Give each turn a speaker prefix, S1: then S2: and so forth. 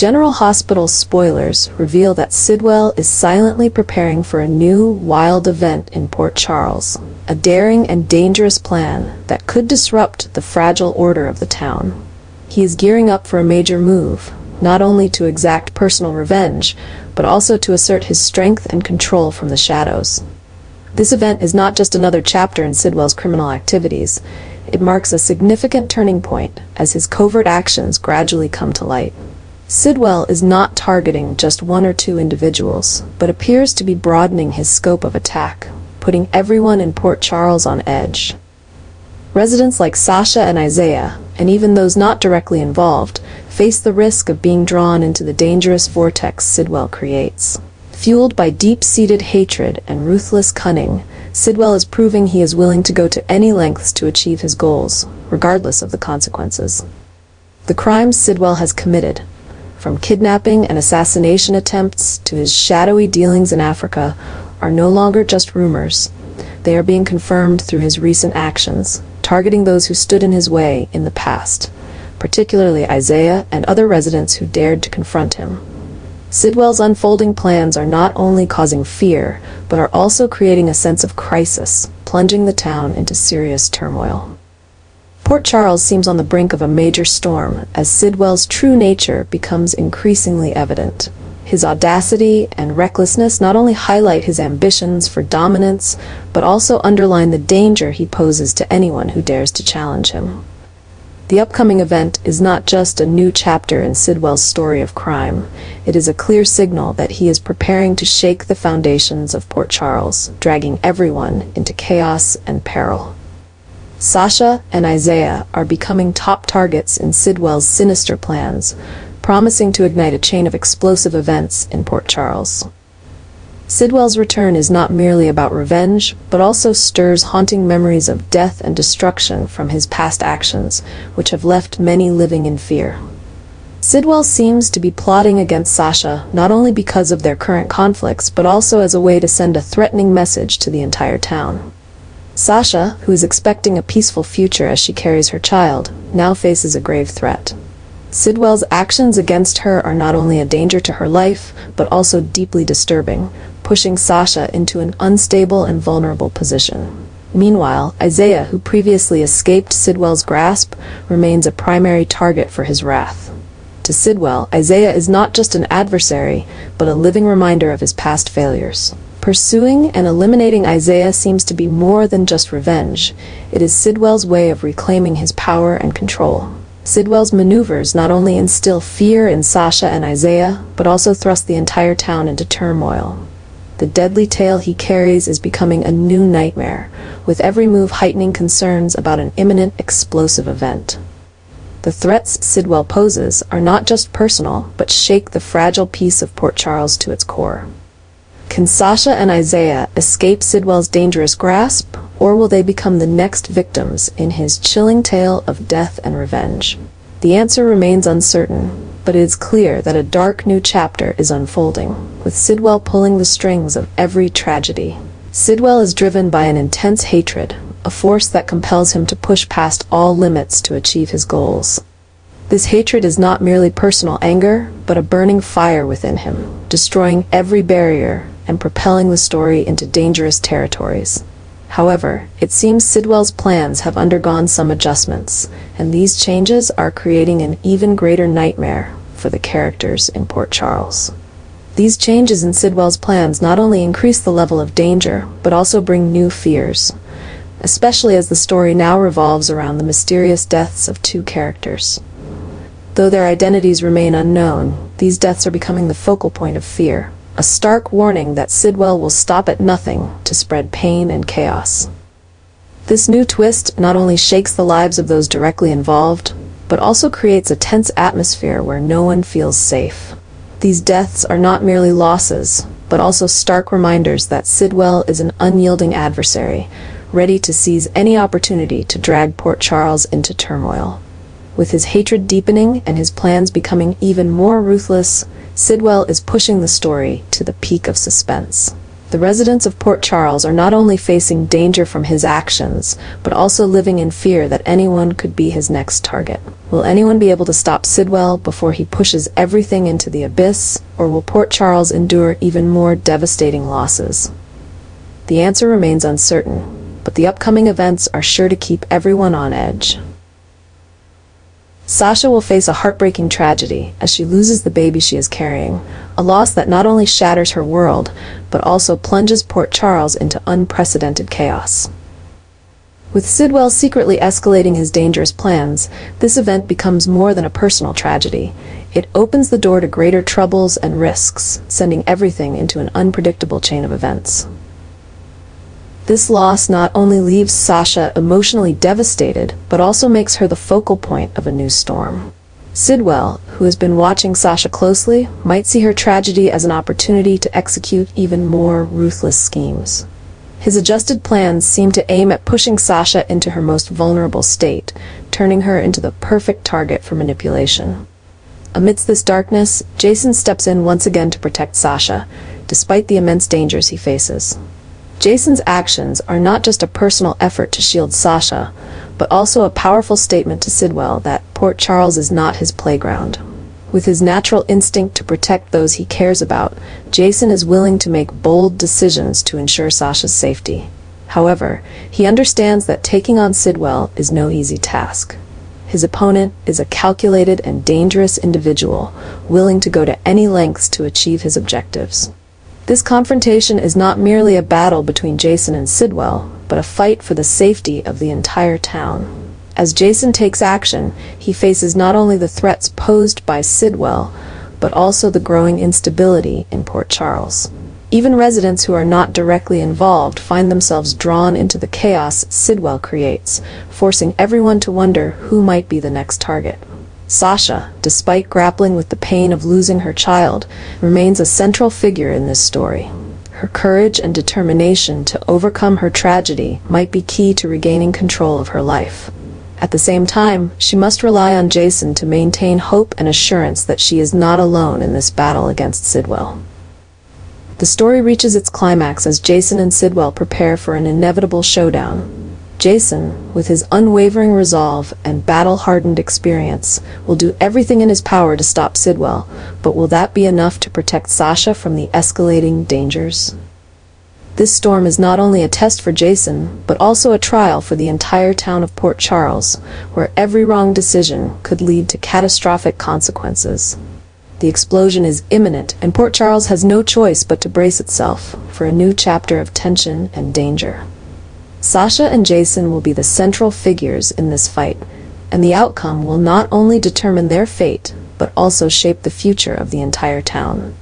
S1: General Hospital spoilers reveal that Sidwell is silently preparing for a new, wild event in Port Charles, a daring and dangerous plan that could disrupt the fragile order of the town. He is gearing up for a major move, not only to exact personal revenge, but also to assert his strength and control from the shadows. This event is not just another chapter in Sidwell's criminal activities. It marks a significant turning point as his covert actions gradually come to light. Sidwell is not targeting just one or two individuals, but appears to be broadening his scope of attack, putting everyone in Port Charles on edge. Residents like Sasha and Isaiah, and even those not directly involved, face the risk of being drawn into the dangerous vortex Sidwell creates. Fueled by deep-seated hatred and ruthless cunning, Sidwell is proving he is willing to go to any lengths to achieve his goals, regardless of the consequences. The crimes Sidwell has committed, from kidnapping and assassination attempts to his shadowy dealings in Africa, are no longer just rumors. They are being confirmed through his recent actions, targeting those who stood in his way in the past, particularly Isaiah and other residents who dared to confront him. Sidwell's unfolding plans are not only causing fear, but are also creating a sense of crisis, plunging the town into serious turmoil. Port Charles seems on the brink of a major storm as Sidwell's true nature becomes increasingly evident. His audacity and recklessness not only highlight his ambitions for dominance, but also underline the danger he poses to anyone who dares to challenge him. The upcoming event is not just a new chapter in Sidwell's story of crime. It is a clear signal that he is preparing to shake the foundations of Port Charles, dragging everyone into chaos and peril. Sasha and Isaiah are becoming top targets in Sidwell's sinister plans, promising to ignite a chain of explosive events in Port Charles. Sidwell's return is not merely about revenge, but also stirs haunting memories of death and destruction from his past actions, which have left many living in fear. Sidwell seems to be plotting against Sasha not only because of their current conflicts, but also as a way to send a threatening message to the entire town. Sasha, who is expecting a peaceful future as she carries her child, now faces a grave threat. Sidwell's actions against her are not only a danger to her life, but also deeply disturbing, pushing Sasha into an unstable and vulnerable position. Meanwhile, Isaiah, who previously escaped Sidwell's grasp, remains a primary target for his wrath. To Sidwell, Isaiah is not just an adversary, but a living reminder of his past failures. Pursuing and eliminating Isaiah seems to be more than just revenge. It is Sidwell's way of reclaiming his power and control. Sidwell's maneuvers not only instill fear in Sasha and Isaiah, but also thrust the entire town into turmoil. The deadly tale he carries is becoming a new nightmare, with every move heightening concerns about an imminent explosive event. The threats Sidwell poses are not just personal, but shake the fragile peace of Port Charles to its core. Can Sasha and Isaiah escape Sidwell's dangerous grasp, or will they become the next victims in his chilling tale of death and revenge? The answer remains uncertain, but it is clear that a dark new chapter is unfolding, with Sidwell pulling the strings of every tragedy. Sidwell is driven by an intense hatred, a force that compels him to push past all limits to achieve his goals. This hatred is not merely personal anger, but a burning fire within him, destroying every barrier and propelling the story into dangerous territories. However, it seems Sidwell's plans have undergone some adjustments, and these changes are creating an even greater nightmare for the characters in Port Charles. These changes in Sidwell's plans not only increase the level of danger, but also bring new fears, especially as the story now revolves around the mysterious deaths of two characters. Though their identities remain unknown, these deaths are becoming the focal point of fear, a stark warning that Sidwell will stop at nothing to spread pain and chaos. This new twist not only shakes the lives of those directly involved, but also creates a tense atmosphere where no one feels safe. These deaths are not merely losses, but also stark reminders that Sidwell is an unyielding adversary, ready to seize any opportunity to drag Port Charles into turmoil. With his hatred deepening and his plans becoming even more ruthless, Sidwell is pushing the story to the peak of suspense. The residents of Port Charles are not only facing danger from his actions, but also living in fear that anyone could be his next target. Will anyone be able to stop Sidwell before he pushes everything into the abyss, or will Port Charles endure even more devastating losses? The answer remains uncertain, but the upcoming events are sure to keep everyone on edge. Sasha will face a heartbreaking tragedy as she loses the baby she is carrying, a loss that not only shatters her world, but also plunges Port Charles into unprecedented chaos. With Sidwell secretly escalating his dangerous plans, this event becomes more than a personal tragedy. It opens the door to greater troubles and risks, sending everything into an unpredictable chain of events. This loss not only leaves Sasha emotionally devastated, but also makes her the focal point of a new storm. Sidwell, who has been watching Sasha closely, might see her tragedy as an opportunity to execute even more ruthless schemes. His adjusted plans seem to aim at pushing Sasha into her most vulnerable state, turning her into the perfect target for manipulation. Amidst this darkness, Jason steps in once again to protect Sasha, despite the immense dangers he faces. Jason's actions are not just a personal effort to shield Sasha, but also a powerful statement to Sidwell that Port Charles is not his playground. With his natural instinct to protect those he cares about, Jason is willing to make bold decisions to ensure Sasha's safety. However, he understands that taking on Sidwell is no easy task. His opponent is a calculated and dangerous individual, willing to go to any lengths to achieve his objectives. This confrontation is not merely a battle between Jason and Sidwell, but a fight for the safety of the entire town. As Jason takes action, he faces not only the threats posed by Sidwell, but also the growing instability in Port Charles. Even residents who are not directly involved find themselves drawn into the chaos Sidwell creates, forcing everyone to wonder who might be the next target. Sasha, despite grappling with the pain of losing her child, remains a central figure in this story. Her courage and determination to overcome her tragedy might be key to regaining control of her life. At the same time, she must rely on Jason to maintain hope and assurance that she is not alone in this battle against Sidwell. The story reaches its climax as Jason and Sidwell prepare for an inevitable showdown. Jason, with his unwavering resolve and battle-hardened experience, will do everything in his power to stop Sidwell, but will that be enough to protect Sasha from the escalating dangers? This storm is not only a test for Jason, but also a trial for the entire town of Port Charles, where every wrong decision could lead to catastrophic consequences. The explosion is imminent, and Port Charles has no choice but to brace itself for a new chapter of tension and danger. Sasha and Jason will be the central figures in this fight, and the outcome will not only determine their fate, but also shape the future of the entire town.